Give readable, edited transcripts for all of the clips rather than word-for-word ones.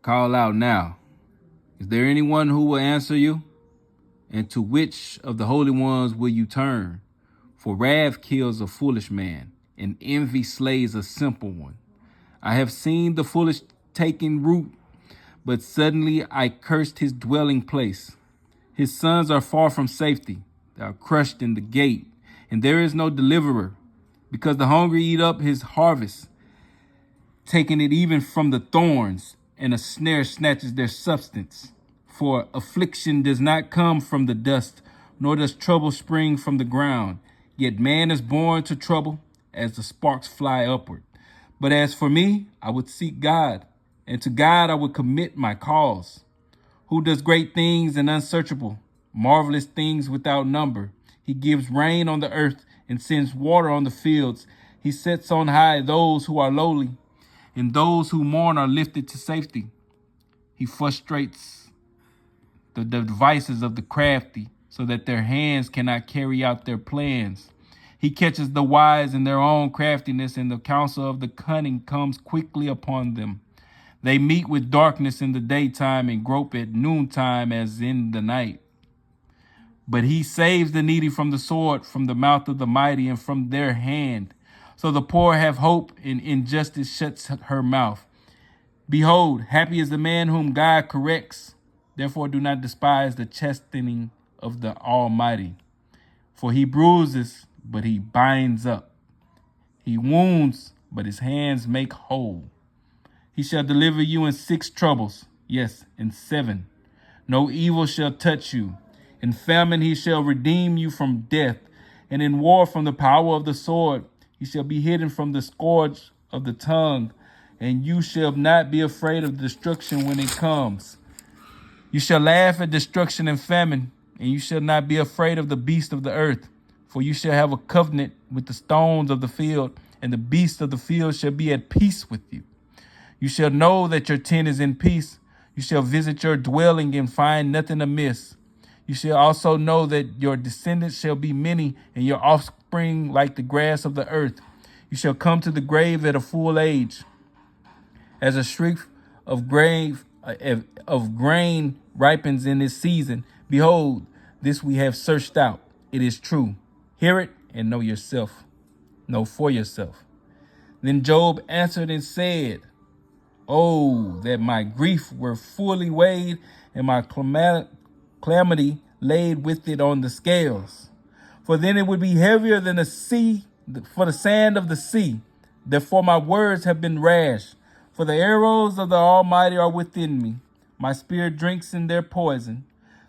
Call out now. Is there anyone who will answer you? And to which of the holy ones will you turn? For wrath kills a foolish man, and envy slays a simple one. I have seen the foolish taking root, but suddenly I cursed his dwelling place. His sons are far from safety. They are crushed in the gate, and there is no deliverer, because the hungry eat up his harvest, taking it even from the thorns, and a snare snatches their substance. For affliction does not come from the dust, nor does trouble spring from the ground. Yet man is born to trouble, as the sparks fly upward. But as for me, I would seek God, and to God I would commit my cause. Who does great things and unsearchable, marvelous things without number. He gives rain on the earth and sends water on the fields. He sets on high those who are lowly, and those who mourn are lifted to safety. He frustrates the devices of the crafty, so that their hands cannot carry out their plans. He catches the wise in their own craftiness, and the counsel of the cunning comes quickly upon them. They meet with darkness in the daytime and grope at noontime as in the night. But he saves the needy from the sword, from the mouth of the mighty, and from their hand. So the poor have hope, and injustice shuts her mouth. Behold, happy is the man whom God corrects. Therefore do not despise the chastening of the Almighty. For he bruises, but he binds up. He wounds, but his hands make whole. He shall deliver you in 6 troubles, yes, in 7. No evil shall touch you. In famine he shall redeem you from death, and in war from the power of the sword. He shall be hidden from the scourge of the tongue, and you shall not be afraid of destruction when it comes. You shall laugh at destruction and famine, and you shall not be afraid of the beast of the earth. For you shall have a covenant with the stones of the field, and the beasts of the field shall be at peace with you. You shall know that your tent is in peace. You shall visit your dwelling and find nothing amiss. You shall also know that your descendants shall be many, and your offspring like the grass of the earth. You shall come to the grave at a full age. As a shriek of grain ripens in its season, behold, this we have searched out. It is true. Hear it and know yourself. Know for yourself. Then Job answered and said, Oh, that my grief were fully weighed, and my calamity laid with it on the scales. For then it would be heavier than the sea, for the sand of the sea. Therefore my words have been rash. For the arrows of the Almighty are within me. My spirit drinks in their poison.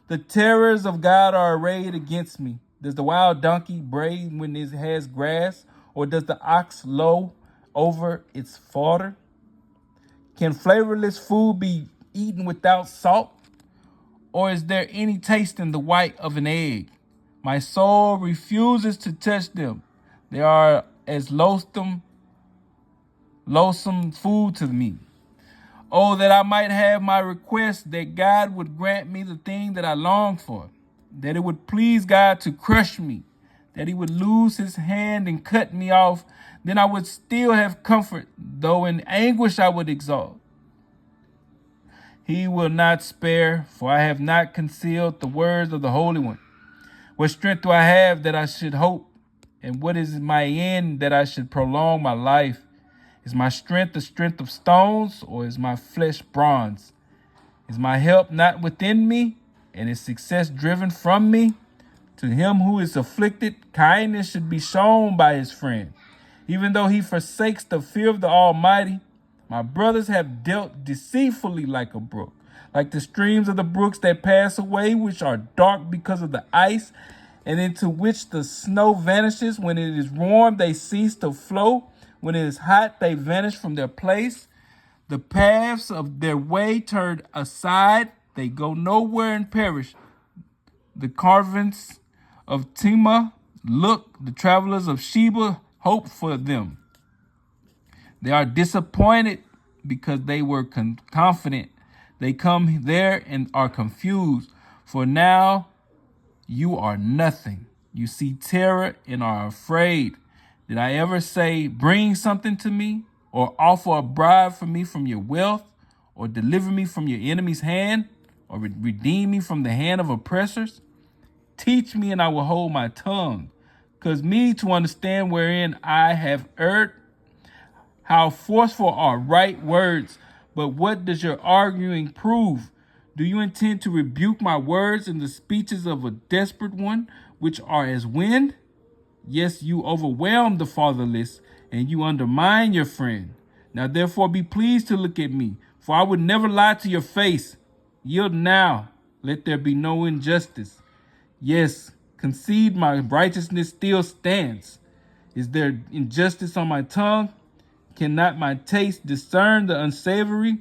The terrors of God are arrayed against me. Does the wild donkey bray when it has grass, or does the ox low over its fodder? Can flavorless food be eaten without salt? Or is there any taste in the white of an egg? My soul refuses to touch them. They are as loathsome food to me. Oh, that I might have my request, that God would grant me the thing that I long for, that it would please God to crush me, that he would loose his hand and cut me off. Then I would still have comfort, though in anguish I would exalt. He will not spare, for I have not concealed the words of the Holy One. What strength do I have that I should hope? And what is my end that I should prolong my life? Is my strength the strength of stones, or is my flesh bronze? Is my help not within me, and is success driven from me? To him who is afflicted, kindness should be shown by his friend. Even though he forsakes the fear of the Almighty, my brothers have dealt deceitfully like a brook, like the streams of the brooks that pass away, which are dark because of the ice, and into which the snow vanishes. When it is warm, they cease to flow. When it is hot, they vanish from their place. The paths of their way turned aside. They go nowhere and perish. The caravans of Tema look. The travelers of Sheba hope for them. They are disappointed because they were confident. They come there and are confused. For now you are nothing. You see terror and are afraid. Did I ever say, bring something to me, or offer a bribe for me from your wealth, or deliver me from your enemy's hand, or redeem me from the hand of oppressors? Teach me, and I will hold my tongue. Cause me to understand wherein I have erred. How forceful are right words, but what does your arguing prove? Do you intend to rebuke my words in the speeches of a desperate one, which are as wind? Yes, you overwhelm the fatherless, and you undermine your friend. Now therefore be pleased to look at me, for I would never lie to your face. Yield now, let there be no injustice. Yes, concede my righteousness still stands. Is there injustice on my tongue? Cannot my taste discern the unsavory?